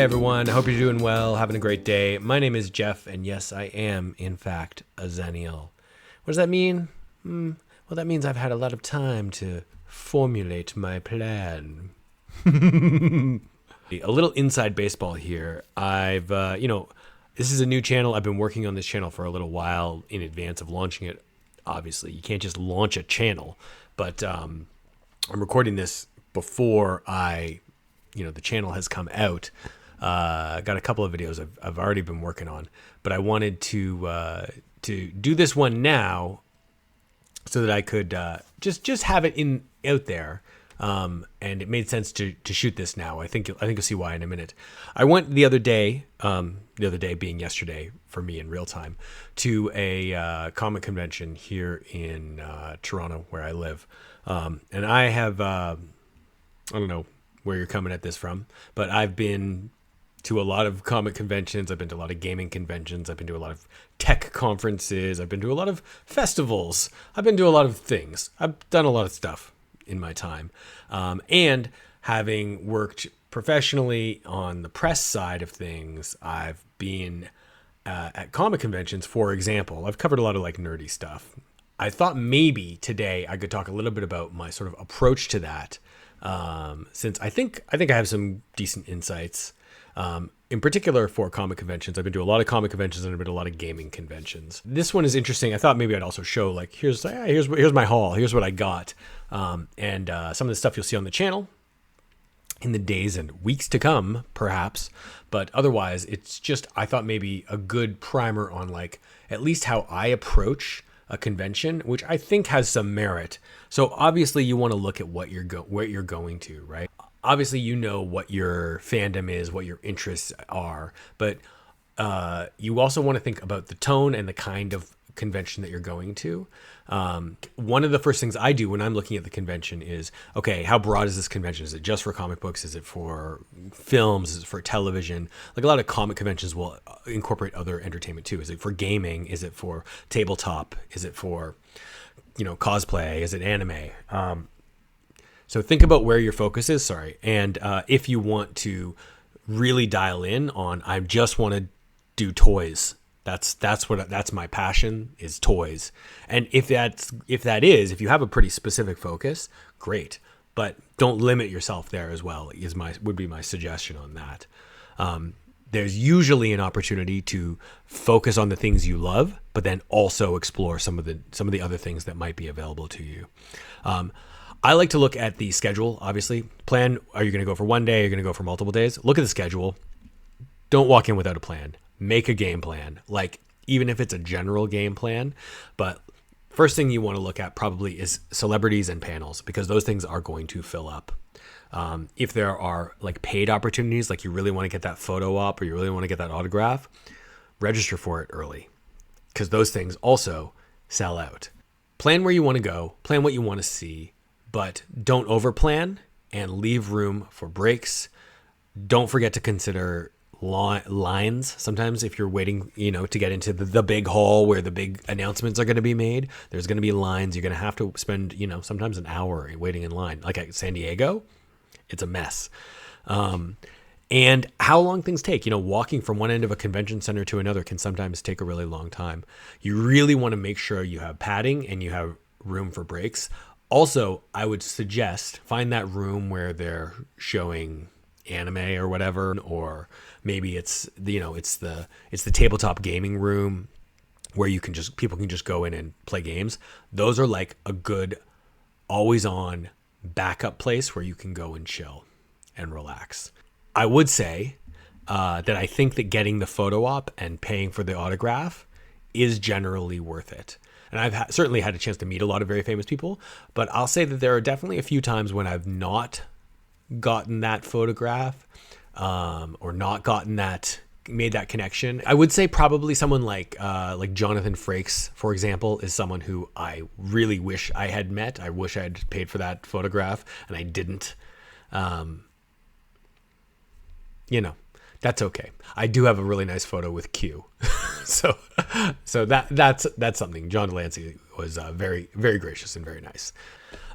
everyone. I hope you're doing well, having a great day. My name is Jeff, and yes, I am, in fact, a Xennial. What does that mean? Well, that means I've had a lot of time to formulate my plan. A little inside baseball here. This is a new channel. I've been working on this channel for a little while in advance of launching it. Obviously, you can't just launch a channel, but I'm recording this before the channel has come out. Got a couple of videos I've already been working on, but I wanted to do this one now so that I could just have it out there. And it made sense to shoot this now. I think you'll see why in a minute. I went the other day being yesterday for me in real time, to a comic convention here in Toronto where I live. And I have, I don't know where you're coming at this from, but I've been to a lot of comic conventions. I've been to a lot of gaming conventions. I've been to a lot of tech conferences. I've been to a lot of festivals. I've been to a lot of things. I've done a lot of stuff in my time. And having worked professionally on the press side of things, I've been at comic conventions, for example. I've covered a lot of like nerdy stuff. I thought maybe today I could talk a little bit about my sort of approach to that, since I think I have some decent insights. In particular for comic conventions. I've been to a lot of comic conventions and I've been to a lot of gaming conventions. This one is interesting. I thought maybe I'd also show like, here's my haul. Here's what I got. And some of the stuff you'll see on the channel in the days and weeks to come, perhaps. But otherwise, it's just, I thought maybe a good primer on like, at least how I approach a convention, which I think has some merit. So obviously you want to look at what you're going to, right? Obviously, you know what your fandom is, what your interests are, but you also want to think about the tone and the kind of convention that you're going to. One of the first things I do when I'm looking at the convention is, okay, how broad is this convention? Is it just for comic books? Is it for films? Is it for television? Like a lot of comic conventions will incorporate other entertainment too. Is it for gaming? Is it for tabletop? Is it for, cosplay? Is it anime? So think about where your focus is, and if you want to really dial in on, I just want to do toys. That's my passion, is toys. And if you have a pretty specific focus, great. But don't limit yourself there as well, would be my suggestion on that. There's usually an opportunity to focus on the things you love, but then also explore some of the other things that might be available to you. I like to look at the schedule, obviously. Plan, are you going to go for one day? Are you going to go for multiple days? Look at the schedule. Don't walk in without a plan. Make a game plan, like even if it's a general game plan. But first thing you want to look at probably is celebrities and panels, because those things are going to fill up. If there are like paid opportunities, like you really want to get that photo op or you really want to get that autograph, register for it early, because those things also sell out. Plan where you want to go, plan what you want to see, but don't overplan and leave room for breaks. Don't forget to consider lines. Sometimes if you're waiting, to get into the big hall where the big announcements are going to be made, there's going to be lines. You're going to have to spend, sometimes an hour waiting in line. Like at San Diego, it's a mess. And how long things take, walking from one end of a convention center to another can sometimes take a really long time. You really want to make sure you have padding and you have room for breaks. Also, I would suggest find that room where they're showing anime or whatever, or maybe it's the tabletop gaming room where people can just go in and play games. Those are like a good always on backup place where you can go and chill and relax. I would say that I think that getting the photo op and paying for the autograph is generally worth it. And I've certainly had a chance to meet a lot of very famous people, but I'll say that there are definitely a few times when I've not gotten that photograph, or not made that connection. I would say probably someone like Jonathan Frakes, for example, is someone who I really wish I had met. I wish I had paid for that photograph and I didn't. That's okay. I do have a really nice photo with Q. so that's something. John Delancey was very, very gracious and very nice.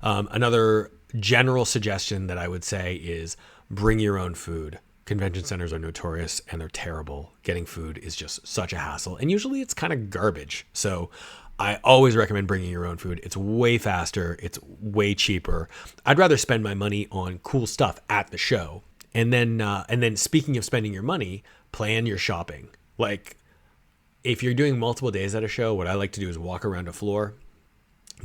Another general suggestion that I would say is bring your own food. Convention centers are notorious and they're terrible. Getting food is just such a hassle. And usually it's kind of garbage. So I always recommend bringing your own food. It's way faster. It's way cheaper. I'd rather spend my money on cool stuff at the show. And then speaking of spending your money, plan your shopping. Like if you're doing multiple days at a show, what I like to do is walk around a floor,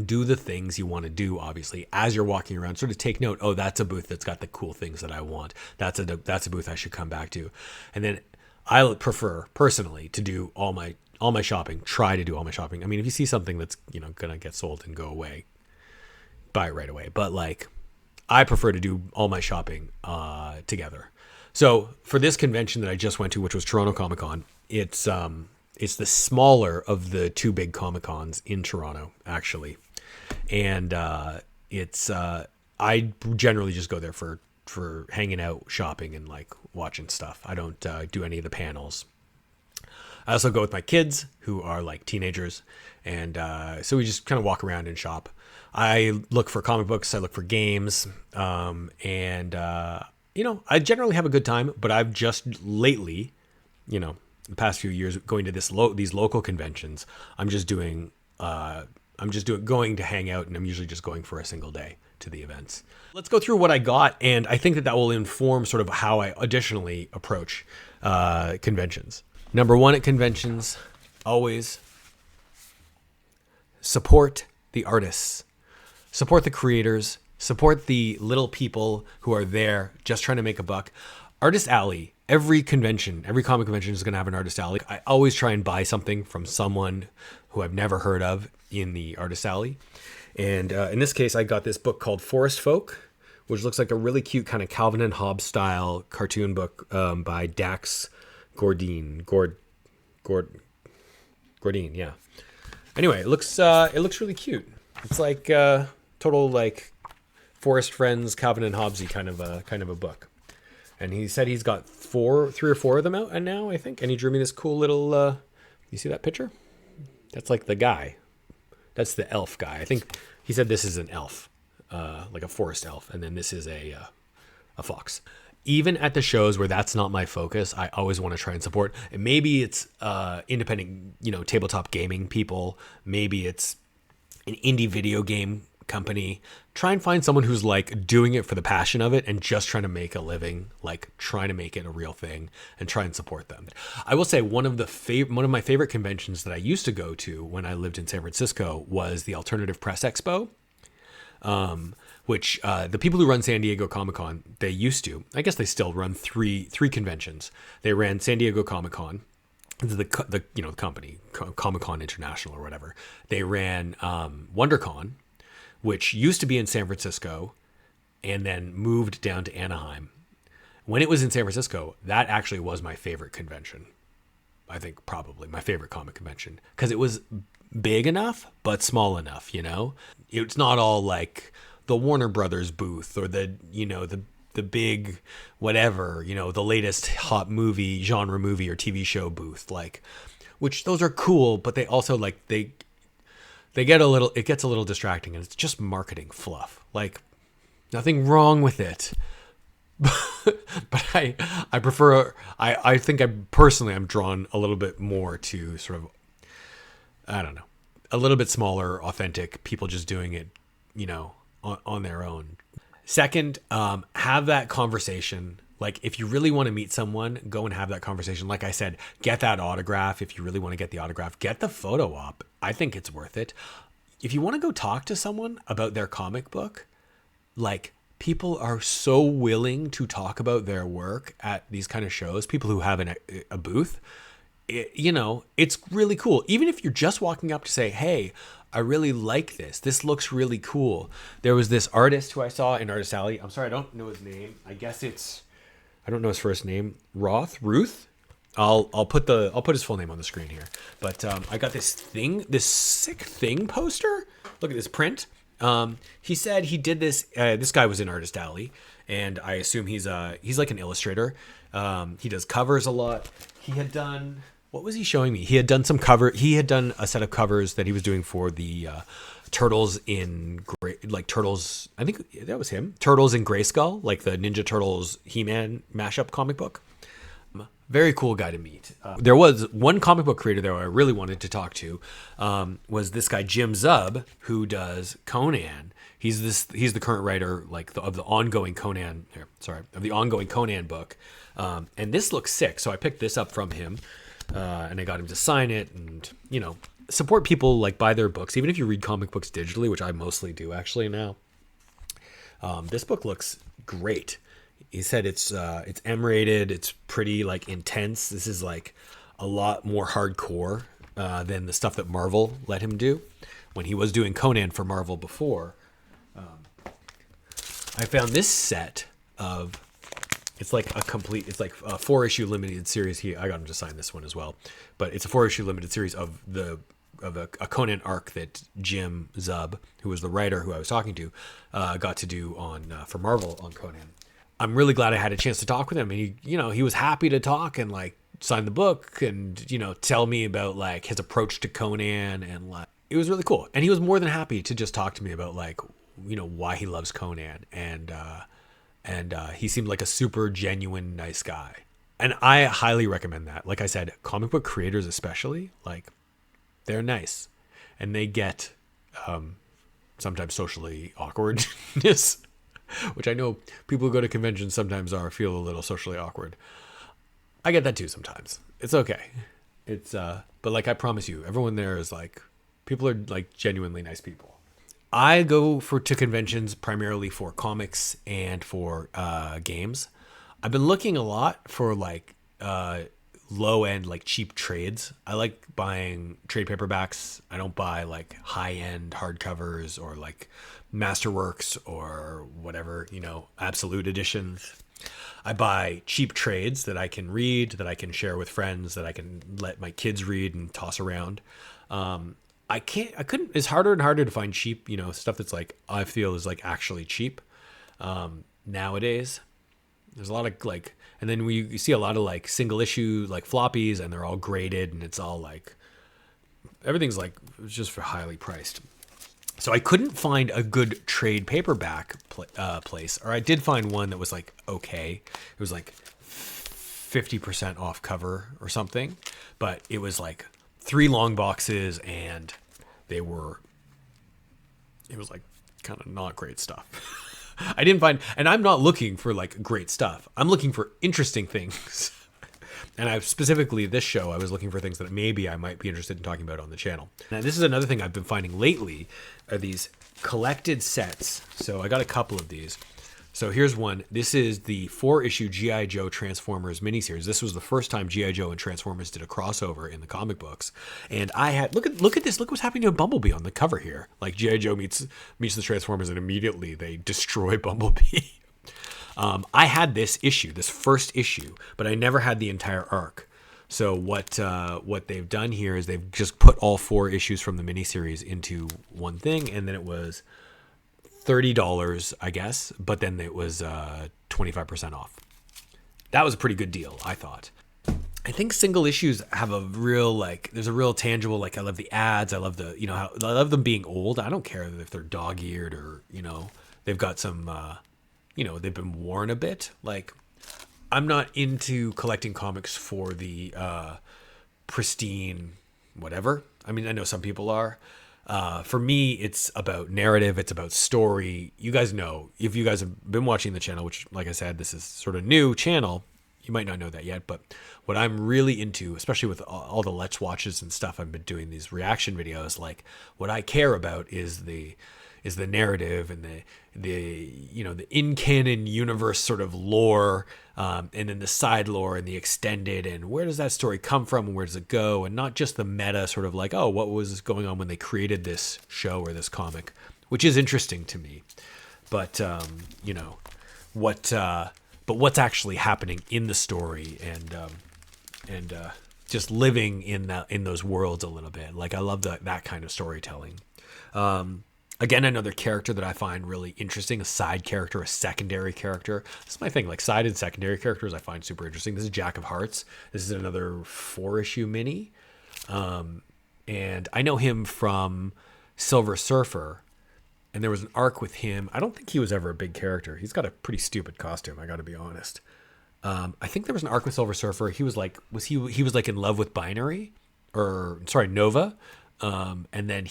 do the things you want to do, obviously, as you're walking around. Sort of take note, oh, that's a booth that's got the cool things that I want. That's a booth I should come back to. And then I prefer, personally, to do all my shopping, try to do all my shopping. I mean, if you see something that's, going to get sold and go away, buy it right away. But, like, I prefer to do all my shopping together. So for this convention that I just went to, which was Toronto Comic Con, it's the smaller of the two big Comic Cons in Toronto, actually. And I generally just go there for hanging out, shopping, and like watching stuff. I don't do any of the panels. I also go with my kids who are like teenagers. And so we just kind of walk around and shop. I look for comic books. I look for games. I generally have a good time, but I've just lately, the past few years going to these local conventions, I'm just going to hang out, and I'm usually just going for a single day to the events. Let's go through what I got, and I think that will inform sort of how I additionally approach conventions. Number one at conventions, always support the artists, support the creators, support the little people who are there just trying to make a buck. Artist Alley. Every comic convention is going to have an artist alley. I always try and buy something from someone who I've never heard of in the artist alley. And in this case, I got this book called Forest Folk, which looks like a really cute kind of Calvin and Hobbes style cartoon book by Dax Gordine. Gordine, yeah. Anyway, it looks really cute. It's like total like Forest Friends, Calvin and Hobbesy kind of a book. And he said he's got 3 or 4 of them out and now, I think. And he drew me this cool little, you see that picture? That's like the guy. That's the elf guy. I think he said this is an elf, like a forest elf. And then this is a fox. Even at the shows where that's not my focus, I always want to try and support. And maybe it's independent, tabletop gaming people. Maybe it's an indie video game company. Try and find someone who's like doing it for the passion of it and just trying to make a living, like trying to make it a real thing, and try and support them. I will say one of my favorite conventions that I used to go to when I lived in San Francisco was the Alternative Press Expo, which the people who run San Diego Comic-Con, they used to, I guess they still run three conventions. They ran San Diego Comic-Con, the company, Comic-Con International or whatever. They ran WonderCon, which used to be in San Francisco and then moved down to Anaheim. When it was in San Francisco, that actually was my favorite convention. I think probably my favorite comic convention, because it was big enough, but small enough, It's not all like the Warner Brothers booth or the big whatever, the latest hot movie, genre movie or TV show booth, like, which those are cool, but they also like, it gets a little distracting, and it's just marketing fluff. Like, nothing wrong with it. But I prefer, I think I'm drawn a little bit more to sort of, I don't know, a little bit smaller, authentic people just doing it, on their own. Second, have that conversation. Like, if you really want to meet someone, go and have that conversation. Like I said, get that autograph. If you really want to get the autograph, get the photo op. I think it's worth it. If you want to go talk to someone about their comic book, like, people are so willing to talk about their work at these kind of shows. People who have a booth, it's really cool. Even if you're just walking up to say, hey, I really like this. This looks really cool. There was this artist who I saw in Artist Alley. I'm sorry, I don't know his name. I don't know his first name. Ruth. I'll put his full name on the screen here. But I got this sick thing poster. Look at this print. He said he did this. This guy was in Artist Alley, and I assume he's like an illustrator. He does covers a lot. He had done what was he showing me? He had done some cover. He had done a set of covers that he was doing for the Turtles in like Turtles. I think that was him. Turtles in Grayskull, like the Ninja Turtles He-Man mashup comic book. Very cool guy to meet. There was one comic book creator there I really wanted to talk to. Was this guy Jim Zub, who does Conan. He's the current writer of the ongoing Conan. Of the ongoing Conan book. And this looks sick, so I picked this up from him, and I got him to sign it, and support people, like, buy their books, even if you read comic books digitally, which I mostly do actually now. This book looks great. He said it's M-rated. It's pretty, like, intense. This is, like, a lot more hardcore than the stuff that Marvel let him do when he was doing Conan for Marvel before. I found this set of, it's like a 4-issue limited series. I got him to sign this one as well, but it's a 4-issue limited series of a Conan arc that Jim Zub, who was the writer who I was talking to, got to do for Marvel on Conan. I'm really glad I had a chance to talk with him, and he was happy to talk and, like, sign the book and tell me about, like, his approach to Conan, and, like, it was really cool. And he was more than happy to just talk to me about, like, why he loves Conan, and he seemed like a super genuine, nice guy. And I highly recommend that. Like I said, comic book creators especially, like, they're nice, and they get sometimes socially awkwardness, which I know people who go to conventions sometimes feel a little socially awkward. I get that too sometimes. It's okay. But, like, I promise you, everyone there is, like, people are, like, genuinely nice people. I go to conventions primarily for comics and for games. I've been looking a lot for, like, low end, like, cheap trades. I like buying trade paperbacks. I don't buy, like, high end hardcovers or, like, Masterworks or whatever, absolute editions. I buy cheap trades that I can read, that I can share with friends, that I can let my kids read and toss around. It's harder and harder to find cheap, stuff that's, like, I feel is, like, actually cheap nowadays. There's a lot of, like, and then you see a lot of, like, single issue, like, floppies, and they're all graded, and it's all, like, everything's, like, just for highly priced. So I couldn't find a good trade paperback place, or I did find one that was, like, okay. It was, like, 50% off cover or something, but it was, like, 3 long boxes, and it was, like, kind of not great stuff. I didn't find, and I'm not looking for, like, great stuff. I'm looking for interesting things. And specifically this show, I was looking for things that maybe I might be interested in talking about on the channel. Now, this is another thing I've been finding lately, are these collected sets. So I got a couple of these. So here's one. This is the 4-issue G.I. Joe Transformers miniseries. This was the first time G.I. Joe and Transformers did a crossover in the comic books. And I had, look at this. Look what's happening to Bumblebee on the cover here. Like, G.I. Joe meets the Transformers, and immediately they destroy Bumblebee. I had this first issue, but I never had the entire arc. So what they've done here is they've just put all 4 issues from the miniseries into one thing, and then it was $30, I guess, but then it was 25% off. That was a pretty good deal, I thought. I think single issues have a real, like, there's a real tangible, like, I love the ads, I love the, I love them being old. I don't care if they're dog-eared or, they've got some, they've been worn a bit. Like, I'm not into collecting comics for the pristine whatever. I mean, I know some people are. For me, it's about narrative. It's about story. You guys know, if you guys have been watching the channel, which, like I said, this is sort of new channel, you might not know that yet, but what I'm really into, especially with all the Let's Watches and stuff, I've been doing these reaction videos, like, what I care about is the narrative and the in-canon universe sort of lore, and then the side lore and the extended, and where does that story come from and where does it go, and not just the meta sort of like, oh, what was going on when they created this show or this comic, which is interesting to me. But but what's actually happening in the story, and just living in those worlds a little bit. Like, I love that kind of storytelling. Again, another character that I find really interesting, a side character, a secondary character. This is my thing, like side and secondary characters I find super interesting. This is Jack of Hearts. This is another 4-issue mini. And I know him from Silver Surfer, and there was an arc with him. I don't think he was ever a big character. He's got a pretty stupid costume, I got to be honest. I think there was an arc with Silver Surfer. He was like, he was like in love with Binary, or sorry, Nova, and then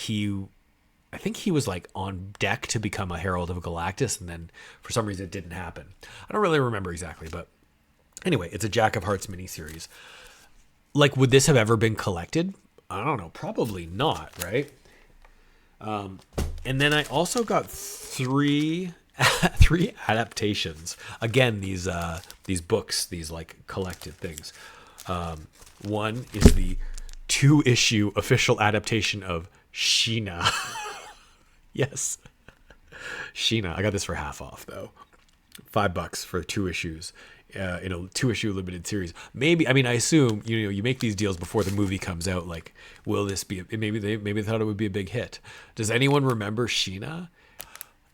I think he was like on deck to become a Herald of Galactus, and then for some reason it didn't happen. I don't really remember exactly, but anyway, it's a Jack of Hearts miniseries. Like, would this have ever been collected? I don't know, probably not, right? And then I also got three adaptations. Again, these books, these like collected things. One is the 2-issue official adaptation of Sheena. Yes, Sheena. I got this for half off though. $5 for 2 issues. In a 2-issue limited series. Maybe, I mean, I assume, you make these deals before the movie comes out. Like, will this be, maybe they thought it would be a big hit. Does anyone remember Sheena?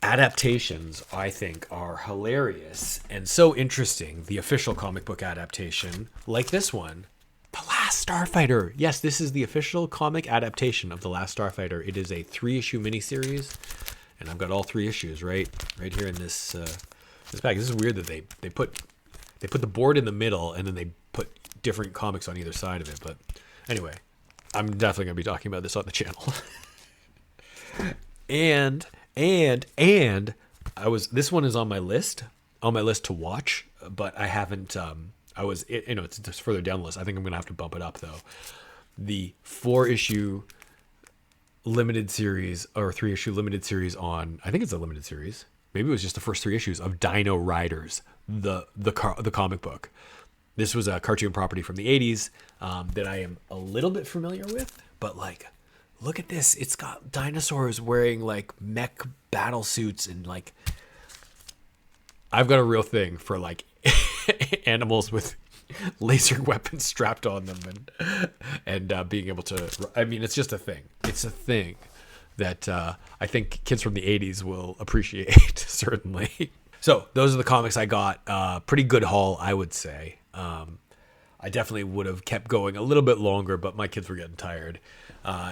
Adaptations, I think, are hilarious and so interesting. The official comic book adaptation, like this one, The Last Starfighter. Yes, this is the official comic adaptation of The Last Starfighter. It is a 3-issue miniseries, and I've got all 3 issues right here in this bag. This is weird that they put the board in the middle and then they put different comics on either side of it. But anyway, I'm definitely going to be talking about this on the channel. and this one is on my list to watch, but I haven't, it's just further down the list. I think I'm going to have to bump it up though. The 4-issue limited series, or 3-issue limited series on, I think it's a limited series. Maybe it was just the first 3 issues of Dino Riders, the comic book. This was a cartoon property from the 80s that I am a little bit familiar with, but like, look at this. It's got dinosaurs wearing like mech battle suits, and like, I've got a real thing for like animals with laser weapons strapped on them and being able to, I mean, it's just a thing. It's a thing that I think kids from the 80s will appreciate, certainly. So those are the comics I got. Pretty good haul, I would say. I definitely would have kept going a little bit longer, but my kids were getting tired.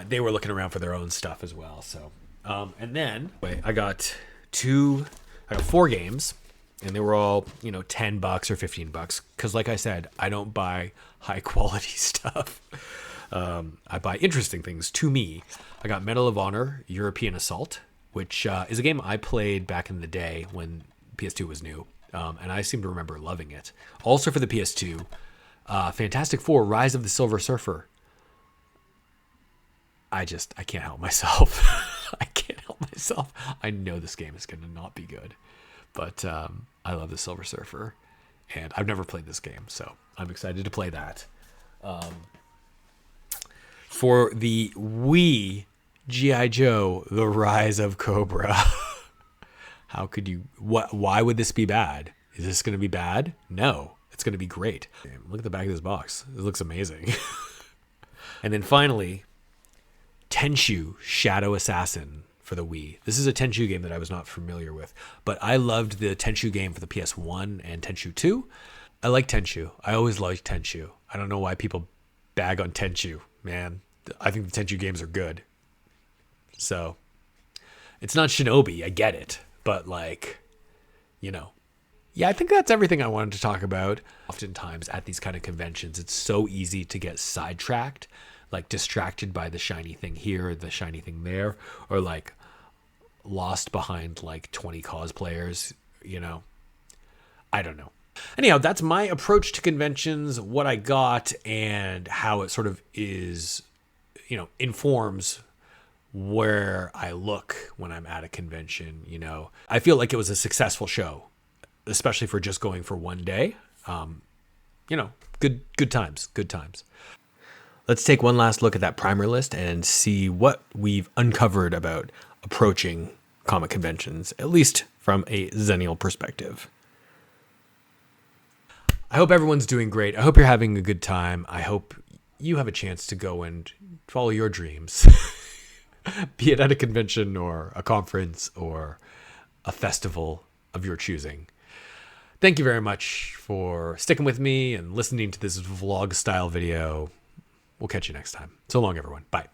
They were looking around for their own stuff as well. So, and then I got 4 games, and they were all, $10 or $15. Because like I said, I don't buy high quality stuff. I buy interesting things to me. I got Medal of Honor European Assault, which is a game I played back in the day when PS2 was new. And I seem to remember loving it. Also for the PS2, Fantastic Four Rise of the Silver Surfer. I can't help myself. I can't help myself. I know this game is going to not be good. But I love the Silver Surfer. And I've never played this game, so I'm excited to play that. For the Wii, G.I. Joe, The Rise of Cobra. How could you... Why would this be bad? Is this going to be bad? No, it's going to be great. Look at the back of this box. It looks amazing. And then finally, Tenchu Shadow Assassin for the Wii. This is a Tenchu game that I was not familiar with, but I loved the Tenchu game for the PS1 and Tenchu 2. I like Tenchu. I always liked Tenchu. I don't know why people bag on Tenchu, man. I think the Tenchu games are good. So, it's not Shinobi, I get it. But like, yeah, I think that's everything I wanted to talk about. Oftentimes at these kind of conventions, it's so easy to get sidetracked, like distracted by the shiny thing here, or the shiny thing there, or like lost behind like 20 cosplayers, I don't know. Anyhow, that's my approach to conventions, what I got, and how it sort of is, informs where I look when I'm at a convention. I feel like it was a successful show, especially for just going for one day. Good times. Let's take one last look at that primer list and see what we've uncovered about approaching comic conventions, at least from a Xennial perspective. I hope everyone's doing great. I hope you're having a good time. I hope you have a chance to go and follow your dreams. be it at a convention or a conference or a festival of your choosing. Thank you very much for sticking with me and listening to this vlog style video. We'll catch you next time. So long, everyone. Bye.